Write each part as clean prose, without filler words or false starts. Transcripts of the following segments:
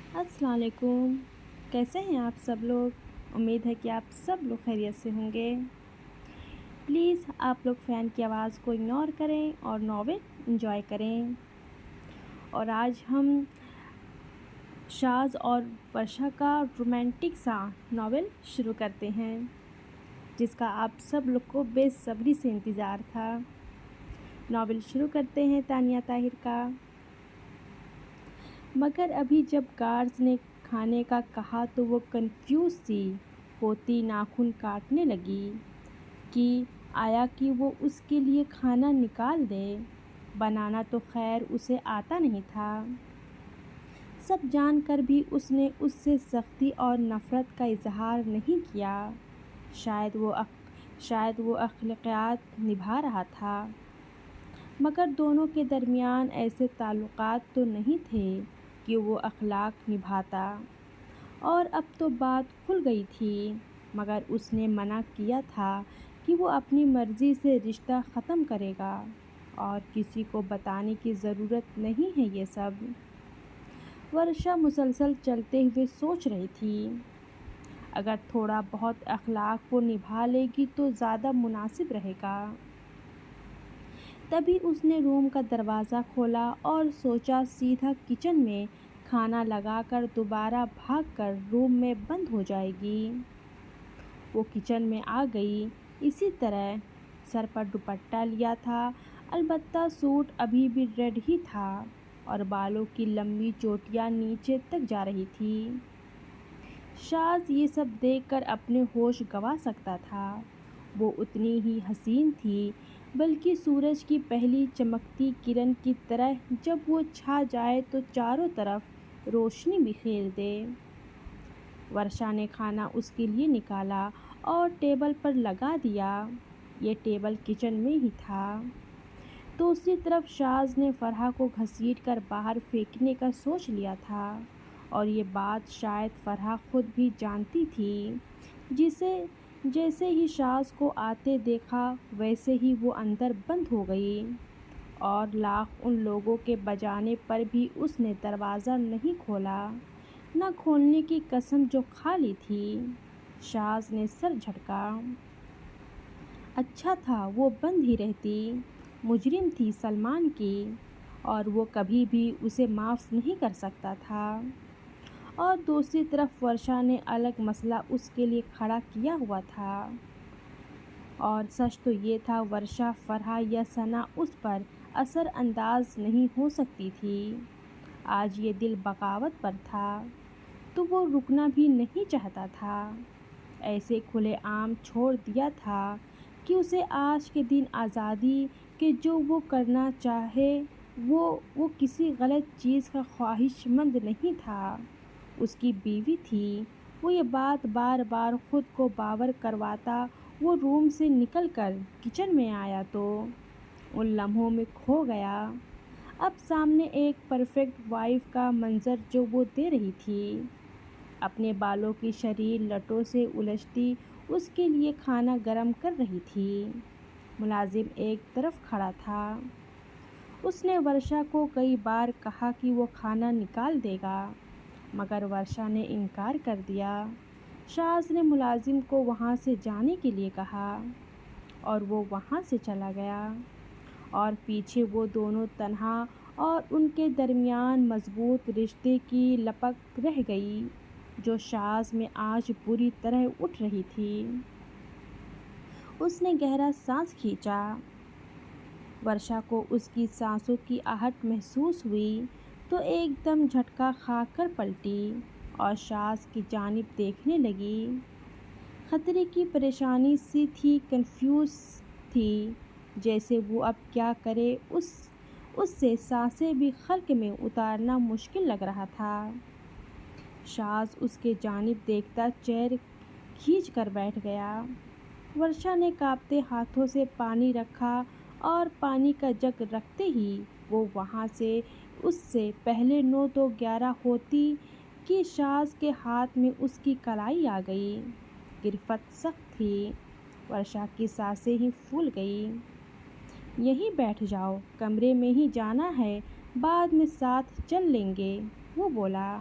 السلام علیکم، کیسے ہیں آپ سب لوگ؟ امید ہے کہ آپ سب لوگ خیریت سے ہوں گے۔ پلیز آپ لوگ فین کی آواز کو اگنور کریں اور ناول انجوائے کریں۔ اور آج ہم شاذ اور ورشا کا رومانٹک سا ناول شروع کرتے ہیں، جس کا آپ سب لوگ کو بے صبری سے انتظار تھا۔ ناول شروع کرتے ہیں تانیہ طاہر کا۔ مگر ابھی جب گارڈز نے کھانے کا کہا تو وہ کنفیوز سی ہوتی ناخن کاٹنے لگی کہ آیا کہ وہ اس کے لیے کھانا نکال دے۔ بنانا تو خیر اسے آتا نہیں تھا، سب جان کر بھی اس نے اس سے سختی اور نفرت کا اظہار نہیں کیا۔ شاید وہ اخلاقیات نبھا رہا تھا، مگر دونوں کے درمیان ایسے تعلقات تو نہیں تھے کہ وہ اخلاق نبھاتا۔ اور اب تو بات کھل گئی تھی، مگر اس نے منع کیا تھا کہ وہ اپنی مرضی سے رشتہ ختم کرے گا اور کسی کو بتانے کی ضرورت نہیں ہے یہ سب۔ ورشا مسلسل چلتے ہوئے سوچ رہی تھی، اگر تھوڑا بہت اخلاق کو نبھا لے گی تو زیادہ مناسب رہے گا۔ تبھی اس نے روم کا دروازہ کھولا اور سوچا سیدھا کچن میں کھانا لگا کر دوبارہ بھاگ کر روم میں بند ہو جائے گی۔ وہ کچن میں آ گئی، اسی طرح سر پر دوپٹہ لیا تھا، البتہ سوٹ ابھی بھی ریڈ ہی تھا اور بالوں کی لمبی چوٹیاں نیچے تک جا رہی تھی۔ شاذ یہ سب دیکھ کر اپنے ہوش گنوا سکتا تھا۔ وہ اتنی ہی حسین تھی، بلکہ سورج کی پہلی چمکتی کرن کی طرح جب وہ چھا جائے تو چاروں طرف روشنی بکھیر دے۔ ورشا نے کھانا اس کے لیے نکالا اور ٹیبل پر لگا دیا۔ یہ ٹیبل کچن میں ہی تھا۔ دوسری طرف شاذ نے فرحہ کو گھسیٹ کر باہر پھینکنے کا سوچ لیا تھا، اور یہ بات شاید فرحہ خود بھی جانتی تھی۔ جیسے ہی شاذ کو آتے دیکھا ویسے ہی وہ اندر بند ہو گئی، اور لاکھ ان لوگوں کے بجانے پر بھی اس نے دروازہ نہیں کھولا، نہ کھولنے کی قسم جو کھا لی تھی۔ شاذ نے سر جھٹکا۔ اچھا تھا وہ بند ہی رہتی، مجرم تھی سلمان کی، اور وہ کبھی بھی اسے معاف نہیں کر سکتا تھا۔ اور دوسری طرف ورشا نے الگ مسئلہ اس کے لیے کھڑا کیا ہوا تھا، اور سچ تو یہ تھا ورشا، فرحہ یا ثنا اس پر اثر انداز نہیں ہو سکتی تھی۔ آج یہ دل بغاوت پر تھا تو وہ رکنا بھی نہیں چاہتا تھا، ایسے کھلے عام چھوڑ دیا تھا کہ اسے آج کے دن آزادی کہ جو وہ کرنا چاہے وہ کسی غلط چیز کا خواہش مند نہیں تھا۔ اس کی بیوی تھی، وہ یہ بات بار بار خود کو باور کرواتا وہ روم سے نکل کر کچن میں آیا تو ان لمحوں میں کھو گیا۔ اب سامنے ایک پرفیکٹ وائف کا منظر جو وہ دے رہی تھی، اپنے بالوں کی شریر لٹوں سے الجھتی اس کے لیے کھانا گرم کر رہی تھی۔ ملازم ایک طرف کھڑا تھا، اس نے ورشا کو کئی بار کہا کہ وہ کھانا نکال دے گا، مگر ورشا نے انکار کر دیا۔ شاذ نے ملازم کو وہاں سے جانے کے لیے کہا، اور وہ وہاں سے چلا گیا، اور پیچھے وہ دونوں تنہا، اور ان کے درمیان مضبوط رشتے کی لپٹ رہ گئی جو شاذ میں آج بری طرح اٹھ رہی تھی۔ اس نے گہرا سانس کھینچا۔ ورشا کو اس کی سانسوں کی آہٹ محسوس ہوئی تو ایک دم جھٹکا کھا کر پلٹی اور شاذ کی جانب دیکھنے لگی۔ خطرے کی پریشانی سی تھی، کنفیوز تھی، جیسے وہ اب کیا کرے۔ اس سے سانسیں بھی خلق میں اتارنا مشکل لگ رہا تھا۔ شاذ اس کے جانب دیکھتا چیئر کھینچ کر بیٹھ گیا۔ ورشا نے کانپتے ہاتھوں سے پانی رکھا، اور پانی کا جگ رکھتے ہی وہ وہاں سے اس سے پہلے 9 تو 11 ہوتی کہ شاذ کے ہاتھ میں اس کی کلائی آ گئی۔ گرفت سخت تھی، ورشا کی سانسیں ہی پھول گئیں۔ یہیں بیٹھ جاؤ، کمرے میں ہی جانا ہے، بعد میں ساتھ چل لیں گے، وہ بولا۔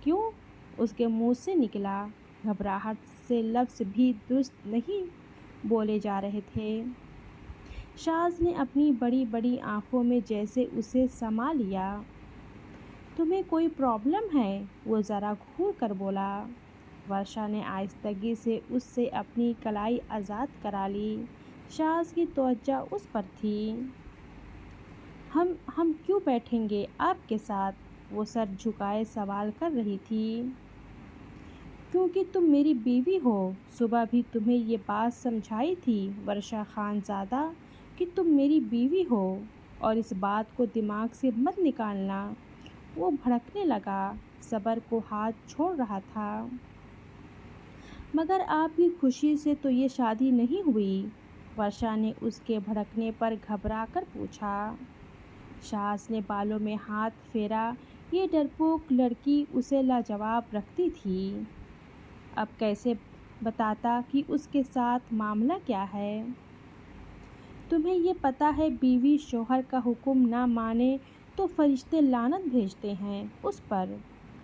کیوں اس کے منہ سے نکلا۔ گھبراہٹ سے لفظ بھی درست نہیں بولے جا رہے تھے۔ شاذ نے اپنی بڑی بڑی آنکھوں میں جیسے اسے سما لیا۔ تمہیں کوئی پرابلم ہے؟ وہ ذرا گھور کر بولا۔ ورشا نے آہستگی سے اس سے اپنی کلائی آزاد کرا لی۔ شاذ کی توجہ اس پر تھی۔ ہم کیوں بیٹھیں گے آپ کے ساتھ؟ وہ سر جھکائے سوال کر رہی تھی۔ کیونکہ تم میری بیوی ہو۔ صبح بھی تمہیں یہ بات سمجھائی تھی ورشا خان زادہ کہ تم میری بیوی ہو، اور اس بات کو دماغ سے مت نکالنا۔ وہ بھڑکنے لگا، صبر کو ہاتھ چھوڑ رہا تھا۔ مگر آپ کی خوشی سے تو یہ شادی نہیں ہوئی؟ ورشا نے اس کے بھڑکنے پر گھبرا کر پوچھا۔ شاذ نے بالوں میں ہاتھ پھیرا۔ یہ ڈرپوک لڑکی اسے لاجواب رکھتی تھی۔ اب کیسے بتاتا کہ اس کے ساتھ معاملہ کیا ہے؟ تمہیں یہ پتہ ہے بیوی شوہر کا حکم نہ مانے تو فرشتے لعنت بھیجتے ہیں اس پر۔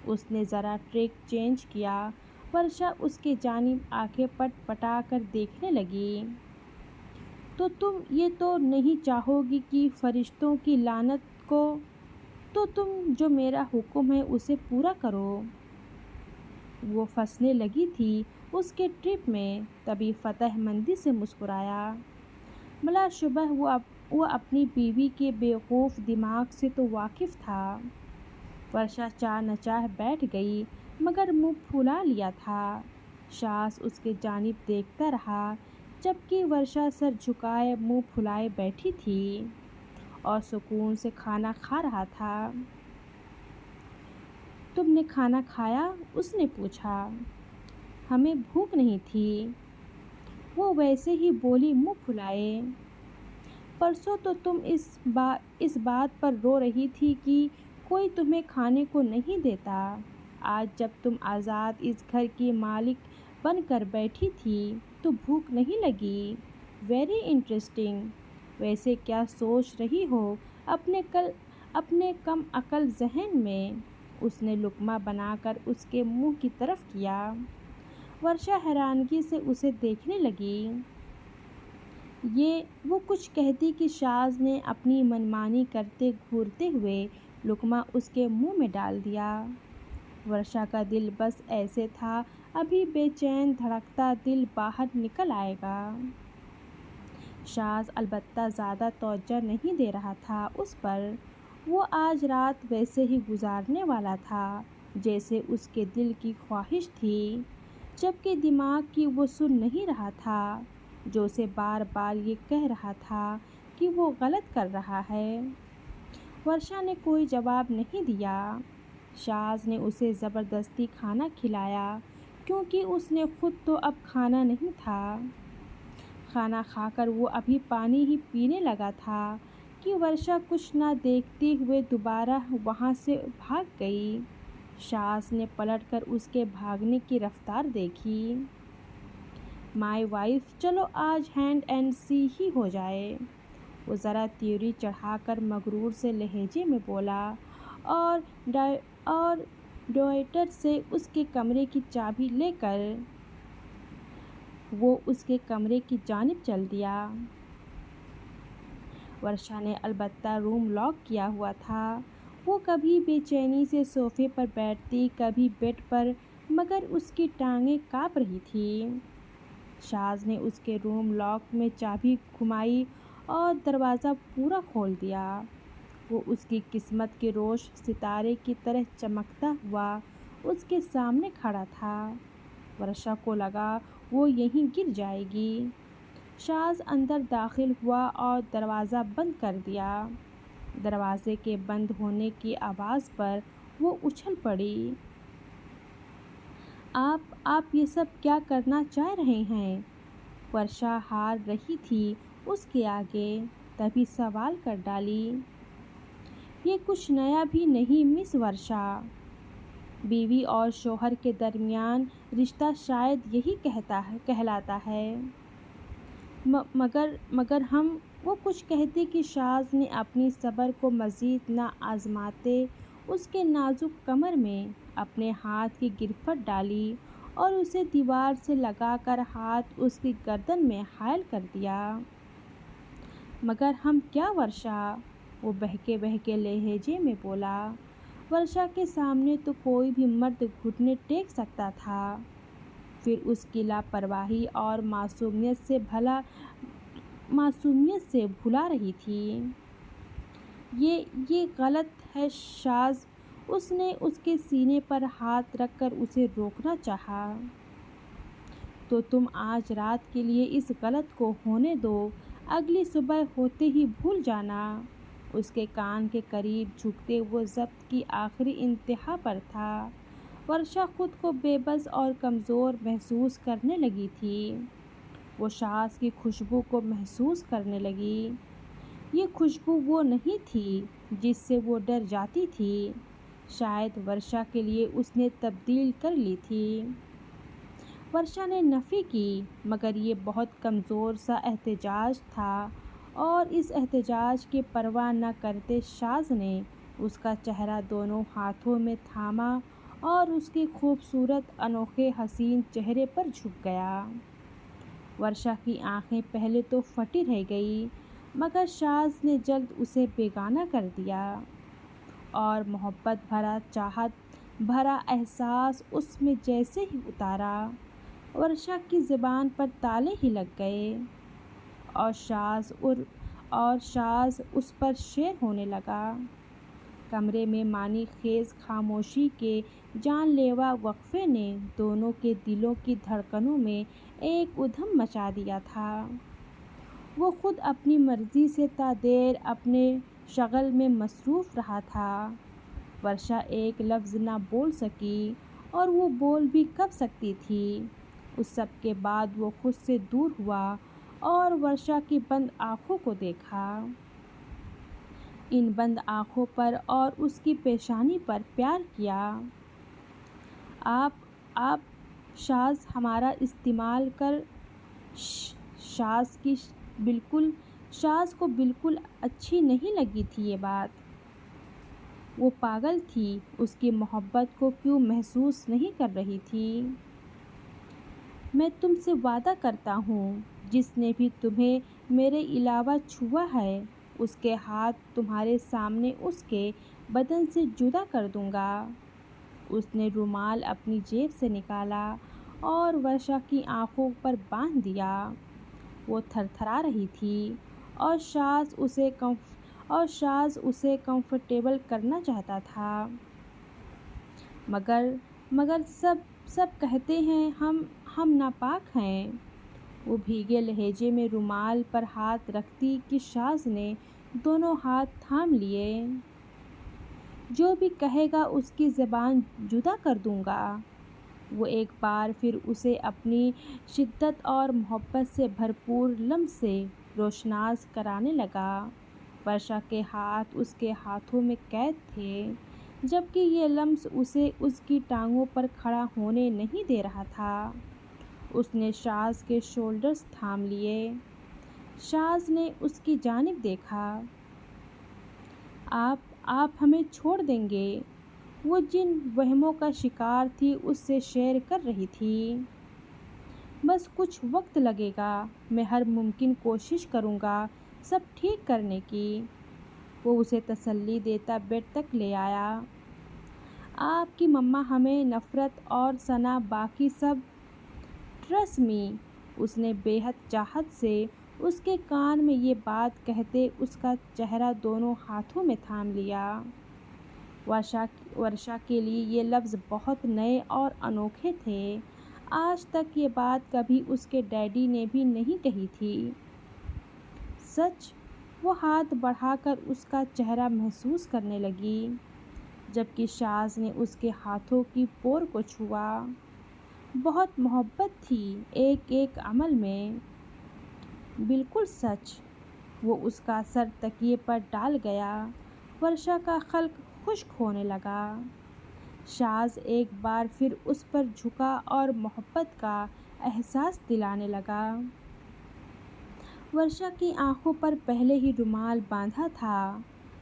اس نے ذرا ٹریک چینج کیا۔ ورشا اس کے جانب آنکھیں پٹ پٹا کر دیکھنے لگی۔ تو تم یہ تو نہیں چاہو گی کہ فرشتوں کی لعنت کو؟ تو تم جو میرا حکم ہے اسے پورا کرو۔ وہ پھنسنے لگی تھی اس کے ٹرپ میں، تبھی فتح مندی سے مسکرایا۔ بلا شبہ وہ اپنی بیوی کے بیوقوف دماغ سے تو واقف تھا۔ ورشا چاہ نچاہ بیٹھ گئی مگر منہ پھلا لیا تھا۔ شاذ اس کی جانب دیکھتا رہا جبکہ ورشا سر جھکائے منہ پھلائے بیٹھی تھی اور سکون سے کھانا کھا رہا تھا۔ تم نے کھانا کھایا؟ اس نے پوچھا۔ ہمیں بھوک نہیں تھی، وہ ویسے ہی بولی منہ پھلائے۔ پرسوں تو تم اس بات پر رو رہی تھی کہ کوئی تمہیں کھانے کو نہیں دیتا۔ آج جب تم آزاد اس گھر کی مالک بن کر بیٹھی تھی تو بھوک نہیں لگی؟ Very interesting. ویسے کیا سوچ رہی ہو اپنے کم عقل ذہن میں؟ اس نے لقمہ بنا کر اس کے منہ کی طرف کیا۔ ورشا حیرانگی سے اسے دیکھنے لگی۔ وہ کچھ کہتی کہ شاذ نے اپنی منمانی کرتے گھورتے ہوئے لقمہ اس کے منہ میں ڈال دیا۔ ورشا کا دل بس ایسے تھا، ابھی بے چین دھڑکتا دل باہر نکل آئے گا۔ شاذ البتہ زیادہ توجہ نہیں دے رہا تھا اس پر۔ وہ آج رات ویسے ہی گزارنے والا تھا جیسے اس کے دل کی خواہش تھی، جبکہ دماغ کی وہ سن نہیں رہا تھا جو اسے بار بار یہ کہہ رہا تھا کہ وہ غلط کر رہا ہے۔ ورشا نے کوئی جواب نہیں دیا۔ شاذ نے اسے زبردستی کھانا کھلایا کیونکہ اس نے خود تو اب کھانا نہیں تھا۔ کھانا کھا کر وہ ابھی پانی ہی پینے لگا تھا کہ ورشا کچھ نہ دیکھتے ہوئے دوبارہ وہاں سے بھاگ گئی۔ شاذ نے پلٹ کر اس کے بھاگنے کی رفتار دیکھی۔ مائی وائف، چلو آج ہینڈ اینڈ سی ہی ہو جائے۔ وہ ذرا تیوری چڑھا کر مغرور سے لہجے میں بولا اور ڈویٹر سے اس کے کمرے کی چابی لے کر وہ اس کے کمرے کی جانب چل دیا۔ ورشا نے البتہ روم لاک کیا ہوا تھا۔ وہ کبھی بے چینی سے صوفے پر بیٹھتی، کبھی بیڈ پر، مگر اس کی ٹانگیں کانپ رہی تھیں۔ شاذ نے اس کے روم لاک میں چابی گھمائی اور دروازہ پورا کھول دیا۔ وہ اس کی قسمت کے روش ستارے کی طرح چمکتا ہوا اس کے سامنے کھڑا تھا۔ ورشا کو لگا وہ یہیں گر جائے گی۔ شاذ اندر داخل ہوا اور دروازہ بند کر دیا۔ دروازے کے بند ہونے کی آواز پر وہ اچھل پڑی۔ آپ یہ سب کیا کرنا چاہ رہے ہیں؟ ورشا ہار رہی تھی اس کے آگے، تبھی سوال کر ڈالی۔ یہ کچھ نیا بھی نہیں مس ورشا۔ بیوی اور شوہر کے درمیان رشتہ شاید یہی کہلاتا ہے۔ مگر وہ کچھ کہتی کہ شاذ نے اپنی صبر کو مزید نہ آزماتے اس کے نازک کمر میں اپنے ہاتھ کی گرفت ڈالی اور اسے دیوار سے لگا کر ہاتھ اس کی گردن میں حائل کر دیا۔ مگر ہم کیا ورشا؟ وہ بہکے لہجے میں بولا۔ ورشا کے سامنے تو کوئی بھی مرد گھٹنے ٹیک سکتا تھا، پھر اس کی لاپرواہی اور معصومیت سے بھلا رہی تھی۔ یہ غلط ہے شاز۔ اس نے اس کے سینے پر ہاتھ رکھ کر اسے روکنا چاہا۔ تو تم آج رات کے لیے اس غلط کو ہونے دو، اگلی صبح ہوتے ہی بھول جانا۔ اس کے کان کے قریب جھکتے وہ ضبط کی آخری انتہا پر تھا۔ ورشا خود کو بے بس اور کمزور محسوس کرنے لگی تھی۔ وہ شاز کی خوشبو کو محسوس کرنے لگی۔ یہ خوشبو وہ نہیں تھی جس سے وہ ڈر جاتی تھی۔ شاید ورشا کے لیے اس نے تبدیل کر لی تھی۔ ورشا نے نفی کی، مگر یہ بہت کمزور سا احتجاج تھا، اور اس احتجاج کی پرواہ نہ کرتے شاز نے اس کا چہرہ دونوں ہاتھوں میں تھاما اور اس کے خوبصورت انوکھے حسین چہرے پر جھک گیا۔ ورشا کی آنکھیں پہلے تو پھٹی رہ گئیں، مگر شاز نے جلد اسے بیگانہ کر دیا، اور محبت بھرا چاہت بھرا احساس اس میں جیسے ہی اتارا، ورشا کی زبان پر تالے ہی لگ گئے، اور شاز اس پر شیر ہونے لگا۔ کمرے میں معنی خیز خاموشی کے جان لیوا وقفے نے دونوں کے دلوں کی دھڑکنوں میں ایک ادھم مچا دیا تھا۔ وہ خود اپنی مرضی سے تا دیر اپنے شغل میں مصروف رہا تھا۔ ورشا ایک لفظ نہ بول سکی، اور وہ بول بھی کب سکتی تھی۔ اس سب کے بعد وہ خود سے دور ہوا اور ورشا کی بند آنکھوں کو دیکھا۔ ان بند آنکھوں پر اور اس کی پیشانی پر پیار کیا۔ آپ شاز ہمارا استعمال کر شاز کو بالکل اچھی نہیں لگی تھی یہ بات۔ وہ پاگل تھی، اس کی محبت کو کیوں محسوس نہیں کر رہی تھی؟ میں تم سے وعدہ کرتا ہوں، جس نے بھی تمہیں میرے علاوہ چھوا ہے، اس کے ہاتھ تمہارے سامنے اس کے بدن سے جدا کر دوں گا۔ اس نے رومال اپنی جیب سے نکالا اور ورشا کی آنکھوں پر باندھ دیا۔ وہ تھر تھرا رہی تھی، اور شاز اسے کمفرٹیبل کرنا چاہتا تھا، مگر سب کہتے ہیں ہم ناپاک ہیں۔ وہ بھیگے لہجے میں رومال پر ہاتھ رکھتی کہ شاز نے دونوں ہاتھ تھام لیے۔ جو بھی کہے گا اس کی زبان جدا کر دوں گا۔ وہ ایک بار پھر اسے اپنی شدت اور محبت سے بھرپور لمس سے روشناس کرانے لگا۔ ورشا کے ہاتھ اس کے ہاتھوں میں قید تھے، جبکہ یہ لمس اسے اس کی ٹانگوں پر کھڑا ہونے نہیں دے رہا تھا۔ اس نے شاز کے شولڈرز تھام لیے۔ شاز نے اس کی جانب دیکھا۔ آپ ہمیں چھوڑ دیں گے؟ وہ جن وہموں کا شکار تھی اس سے شیئر کر رہی تھی۔ بس کچھ وقت لگے گا، میں ہر ممکن کوشش کروں گا سب ٹھیک کرنے کی۔ وہ اسے تسلی دیتا بیڈ تک لے آیا۔ آپ کی مما ہمیں نفرت اور ثنا باقی سب، ٹرسٹ می۔ اس نے بے حد چاہت سے اس کے کان میں یہ بات کہتے اس کا چہرہ دونوں ہاتھوں میں تھام لیا۔ ورشا کے لیے یہ لفظ بہت نئے اور انوکھے تھے۔ آج تک یہ بات کبھی اس کے ڈیڈی نے بھی نہیں کہی تھی۔ سچ؟ وہ ہاتھ بڑھا کر اس کا چہرہ محسوس کرنے لگی، جبکہ شاز نے اس کے ہاتھوں کی پور کو چھوا۔ بہت محبت تھی ایک ایک عمل میں۔ بالکل سچ۔ وہ اس کا سر تکیے پر ڈال گیا۔ ورشا کا خلق خشک ہونے لگا۔ شاز ایک بار پھر اس پر جھکا اور محبت کا احساس دلانے لگا۔ ورشا کی آنکھوں پر پہلے ہی رومال باندھا تھا،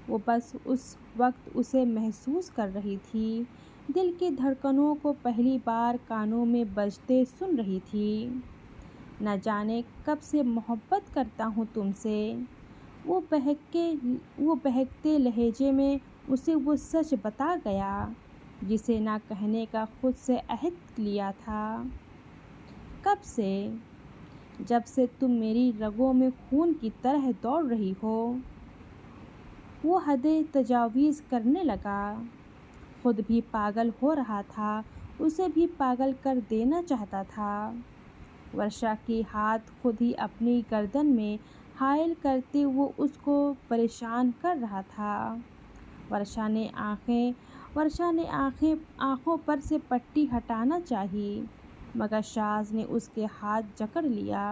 وہ بس اس وقت اسے محسوس کر رہی تھی، دل کی دھڑکنوں کو پہلی بار کانوں میں بجتے سن رہی تھی۔ نہ جانے کب سے محبت کرتا ہوں تم سے، وہ بہکتے لہجے میں اسے وہ سچ بتا گیا جسے نہ کہنے کا خود سے عہد لیا تھا۔ کب سے؟ جب سے تم میری رگوں میں خون کی طرح دوڑ رہی ہو۔ وہ حدیں تجاوز کرنے لگا، خود بھی پاگل ہو رہا تھا، اسے بھی پاگل کر دینا چاہتا تھا۔ ورشا کی ہاتھ خود ہی اپنی گردن میں حائل کرتے وہ اس کو پریشان کر رہا تھا۔ ورشا نے آنکھوں پر سے پٹی ہٹانا چاہی، مگر شاز نے اس کے ہاتھ جکڑ لیا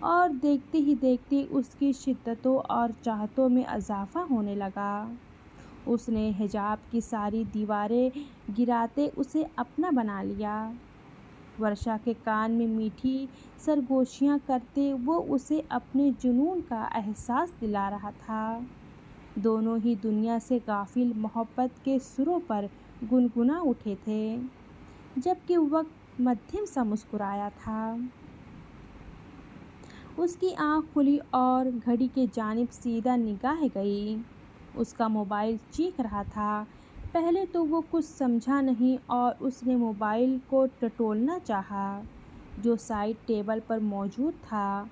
اور دیکھتے ہی دیکھتے اس کی شدتوں اور چاہتوں میں اضافہ ہونے لگا۔ اس نے حجاب کی ساری دیواریں گراتے اسے اپنا بنا لیا۔ ورشا کے کان میں میٹھی سرگوشیاں کرتے وہ اسے اپنے جنون کا احساس دلا رہا تھا۔ دونوں ہی دنیا سے غافل محبت کے سروں پر گنگنا اٹھے تھے، جبکہ وقت مدھم سا مسکرایا تھا۔ اس کی آنکھ کھلی اور گھڑی کی جانب سیدھا نگاہ گئی۔ اس کا موبائل چیخ رہا تھا۔ پہلے تو وہ کچھ سمجھا نہیں اور اس نے موبائل کو ٹٹولنا چاہا جو سائیڈ ٹیبل پر موجود تھا،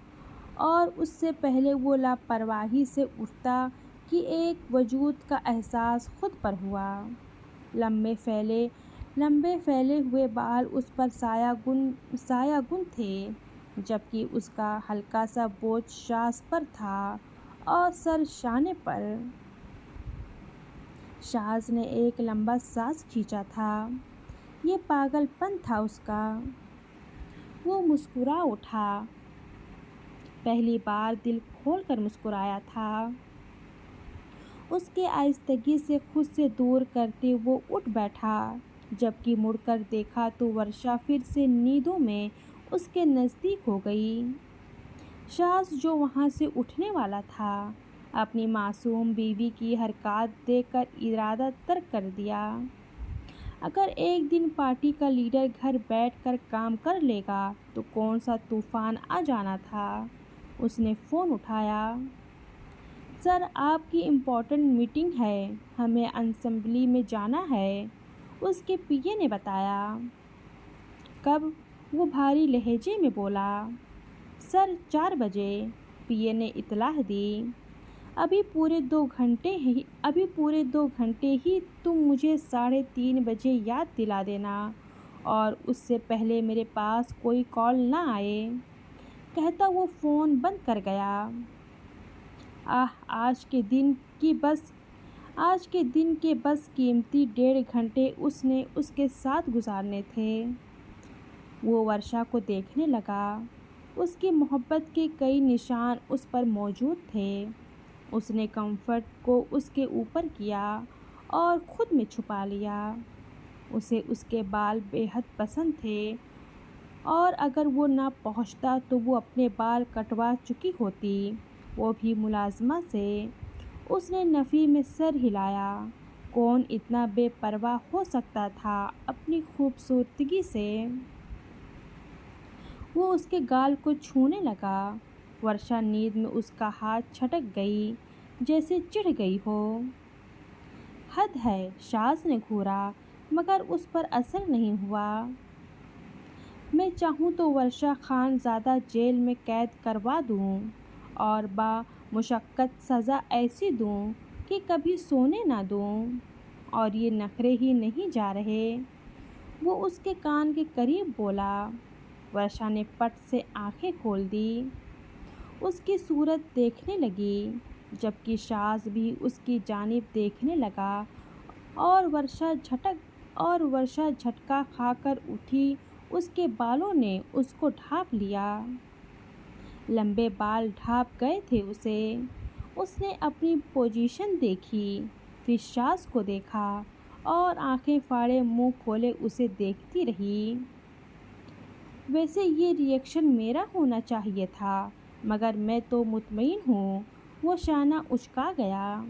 اور اس سے پہلے وہ لاپرواہی سے اٹھتا کہ ایک وجود کا احساس خود پر ہوا۔ لمبے پھیلے ہوئے بال اس پر سایہ گن تھے، جبکہ اس کا ہلکا سا بوجھ شاز پر تھا اور سر شانے پر۔ شاز نے ایک لمبا سانس کھینچا تھا۔ یہ پاگل پن تھا اس کا۔ وہ مسکرا اٹھا، پہلی بار دل کھول کر مسکرایا تھا۔ اس کے آہستگی سے خود سے دور کرتے وہ اٹھ بیٹھا، جبکہ مڑ کر دیکھا تو ورشا پھر سے نیندوں میں اس کے نزدیک ہو گئی۔ شاز جو وہاں سے اٹھنے والا تھا، اپنی معصوم بیوی کی حرکات دیکھ کر ارادہ ترک کر دیا۔ اگر ایک دن پارٹی کا لیڈر گھر بیٹھ کر کام کر لے گا تو کون سا طوفان آ جانا تھا۔ اس نے فون اٹھایا۔ سر، آپ کی امپورٹنٹ میٹنگ ہے، ہمیں اسمبلی میں جانا ہے، اس کے پی اے نے بتایا۔ کب؟ وہ بھاری لہجے میں بولا۔ سر، 4 بجے، پی اے نے اطلاع دی۔ ابھی پورے 2 گھنٹے ہی تم مجھے 3:30 بجے یاد دلا دینا، اور اس سے پہلے میرے پاس کوئی کال نہ آئے، کہتا وہ فون بند کر گیا۔ آج کے دن کے بس قیمتی 1.5 گھنٹے اس نے اس کے ساتھ گزارنے تھے۔ وہ ورشا کو دیکھنے لگا۔ اس کی محبت کے کئی نشان اس پر موجود تھے۔ اس نے کمفرٹ کو اس کے اوپر کیا اور خود میں چھپا لیا۔ اسے اس کے بال بے حد پسند تھے، اور اگر وہ نہ پہنچتا تو وہ اپنے بال کٹوا چکی ہوتی، وہ بھی ملازمہ سے۔ اس نے نفی میں سر ہلایا۔ کون اتنا بے پرواہ ہو سکتا تھا اپنی خوبصورتی سے؟ وہ اس کے گال کو چھونے لگا۔ ورشا نیند میں اس کا ہاتھ جھٹک گئی، جیسے چڑھ گئی ہو۔ حد ہے، شاز نے گھورا، مگر اس پر اثر نہیں ہوا۔ میں چاہوں تو ورشا خان زادہ جیل میں قید کروا دوں اور بامشقت سزا ایسی دوں کہ کبھی سونے نہ دوں، اور یہ نخرے ہی نہیں جا رہے۔ وہ اس کے کان کے قریب بولا۔ ورشا نے پٹ سے آنکھیں کھول دی، اس کی صورت دیکھنے لگی، جبکہ شاز بھی اس کی جانب دیکھنے لگا، اور ورشا جھٹکا کھا کر اٹھی۔ اس کے بالوں نے اس کو ڈھانپ لیا، لمبے بال ڈھانپ گئے تھے اسے۔ اس نے اپنی پوزیشن دیکھی، پھر شاز کو دیکھا، اور آنکھیں پھاڑے منہ کھولے اسے دیکھتی رہی۔ ویسے یہ ری ایکشن میرا ہونا چاہیے تھا، مگر میں تو مطمئن ہوں وہ شانہ اچکا گیا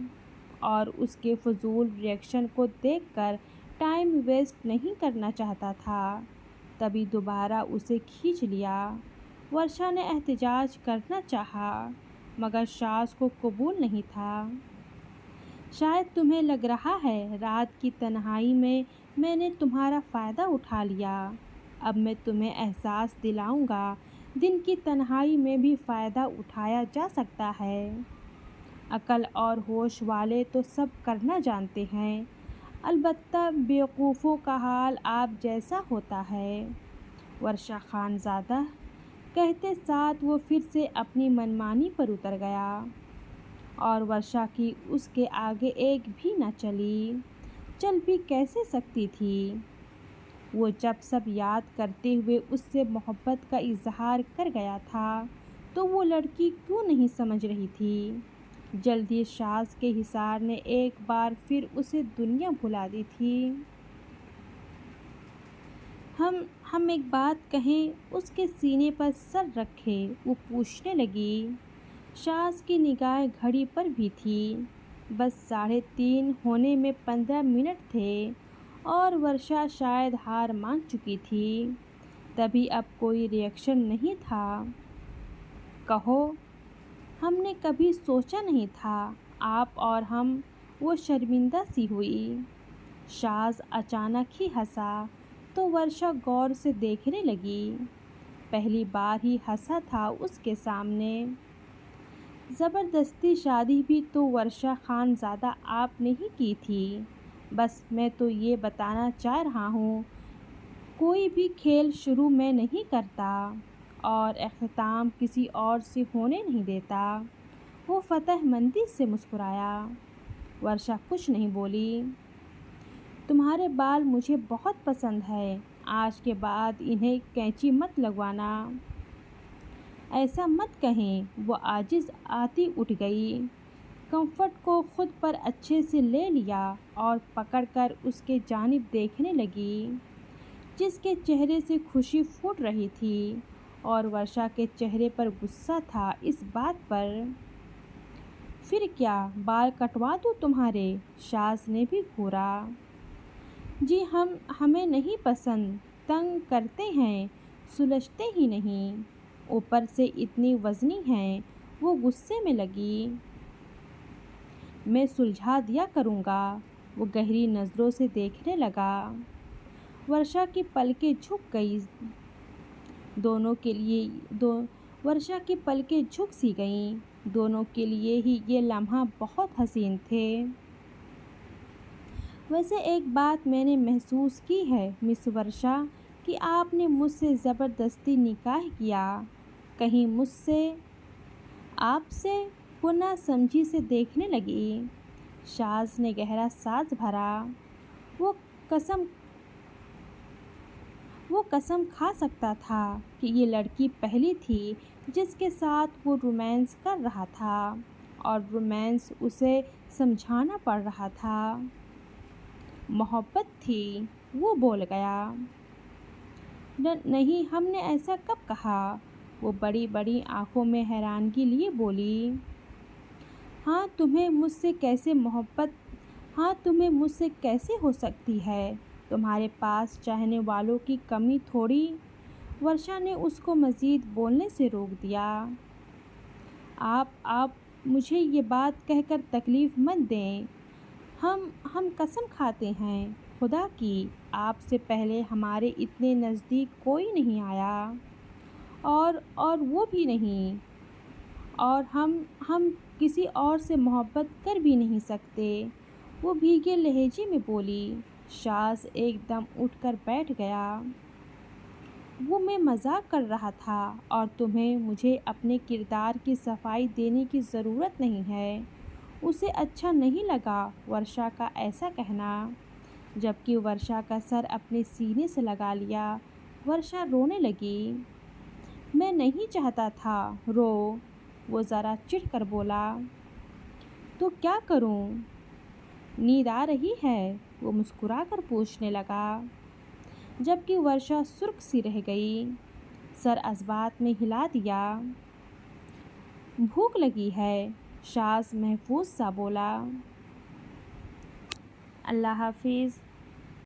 اور اس کے فضول ریئیکشن کو دیکھ کر ٹائم ویسٹ نہیں کرنا چاہتا تھا۔ تبھی دوبارہ اسے کھینچ لیا۔ ورشا نے احتجاج کرنا چاہا مگر شاذ کو قبول نہیں تھا۔ شاید تمہیں لگ رہا ہے رات کی تنہائی میں نے تمہارا فائدہ اٹھا لیا۔ اب میں تمہیں احساس دلاؤں گا دن کی تنہائی میں بھی فائدہ اٹھایا جا سکتا ہے۔ عقل اور ہوش والے تو سب کرنا جانتے ہیں، البتہ بیوقوفوں کا حال آپ جیسا ہوتا ہے۔ ورشا خان زادہ کہتے ساتھ وہ پھر سے اپنی منمانی پر اتر گیا اور ورشا کی اس کے آگے ایک بھی نہ چلی۔ چل بھی کیسے سکتی تھی؟ وہ جب سب یاد کرتے ہوئے اس سے محبت کا اظہار کر گیا تھا تو وہ لڑکی کیوں نہیں سمجھ رہی تھی؟ جلدی شاذ کے حصار نے ایک بار پھر اسے دنیا بھلا دی تھی۔ ہم ایک بات کہیں؟ اس کے سینے پر سر رکھے وہ پوچھنے لگی۔ شاذ کی نگاہیں گھڑی پر بھی تھی۔ بس 3:30 ہونے میں 15 منٹ تھے اور ورشا شاید ہار مان چکی تھی۔ تبھی اب کوئی ریئیکشن نہیں تھا۔ کہو، ہم نے کبھی سوچا نہیں تھا آپ اور ہم۔ وہ شرمندہ سی ہوئی۔ شاذ اچانک ہی ہنسا تو ورشا غور سے دیکھنے لگی۔ پہلی بار ہی ہنسا تھا اس کے سامنے۔ زبردستی شادی بھی تو ورشا خان زادہ آپ نے ہی کی تھی۔ بس میں تو یہ بتانا چاہ رہا ہوں کوئی بھی کھیل شروع میں نہیں کرتا اور اختتام کسی اور سے ہونے نہیں دیتا۔ وہ فتح مندی سے مسکرایا۔ ورشا کچھ نہیں بولی۔ تمہارے بال مجھے بہت پسند ہے۔ آج کے بعد انہیں کینچی مت لگوانا۔ ایسا مت کہیں۔ وہ عاجز آتی اٹھ گئی، کمفرٹ کو خود پر اچھے سے لے لیا اور پکڑ کر اس کے جانب دیکھنے لگی جس کے چہرے سے خوشی پھوٹ رہی تھی اور ورشا کے چہرے پر غصہ تھا اس بات پر۔ پھر کیا بال کٹوا دوں تمہارے؟ شاذ نے بھی گھورا۔ جی ہمیں نہیں پسند، تنگ کرتے ہیں، سلجھتے ہی نہیں، اوپر سے اتنی وزنی ہیں۔ وہ غصے میں لگی۔ میں سلجھا دیا کروں گا۔ وہ گہری نظروں سے دیکھنے لگا۔ ورشا کی پلکیں جھک گئیں۔ ورشا کی پلکیں جھک سی گئیں۔ دونوں کے لیے ہی یہ لمحہ بہت حسین تھے۔ ویسے ایک بات میں نے محسوس کی ہے مس ورشا کہ آپ نے مجھ سے زبردستی نکاح کیا۔ کہیں مجھ سے؟ آپ سے؟ وہ نہ سمجھی سے دیکھنے لگی۔ شاذ نے گہرا سانس بھرا۔ وہ قسم کھا سکتا تھا کہ یہ لڑکی پہلی تھی جس کے ساتھ وہ رومانس کر رہا تھا اور رومانس اسے سمجھانا پڑ رہا تھا۔ محبت تھی، وہ بول گیا۔ نہیں، ہم نے ایسا کب کہا؟ وہ بڑی بڑی آنکھوں میں حیرانگی لیے بولی۔ ہاں تمہیں مجھ سے کیسے ہو سکتی ہے؟ تمہارے پاس چاہنے والوں کی کمی تھوڑی۔ ورشا نے اس کو مزید بولنے سے روک دیا۔ آپ مجھے یہ بات کہہ کر تکلیف مت دیں۔ ہم قسم کھاتے ہیں خدا کی آپ سے پہلے ہمارے اتنے نزدیک کوئی نہیں آیا اور وہ بھی نہیں، اور ہم کسی اور سے محبت کر بھی نہیں سکتے۔ وہ بھیگے لہجے میں بولی۔ شاذ ایک دم اٹھ کر بیٹھ گیا۔ وہ میں مذاق کر رہا تھا اور تمہیں مجھے اپنے کردار کی صفائی دینے کی ضرورت نہیں ہے۔ اسے اچھا نہیں لگا ورشا کا ایسا کہنا، جبکہ ورشا کا سر اپنے سینے سے لگا لیا۔ ورشا رونے لگی۔ میں نہیں چاہتا تھا، رو۔ وہ ذرا چڑھ کر بولا۔ تو کیا کروں؟ نیند آ رہی ہے؟ وہ مسکرا کر پوچھنے لگا، جبکہ ورشا سرخ سی رہ گئی۔ سر اثبات میں ہلا دیا۔ بھوک لگی ہے؟ شاذ محفوظ سا بولا۔ اللہ حافظ۔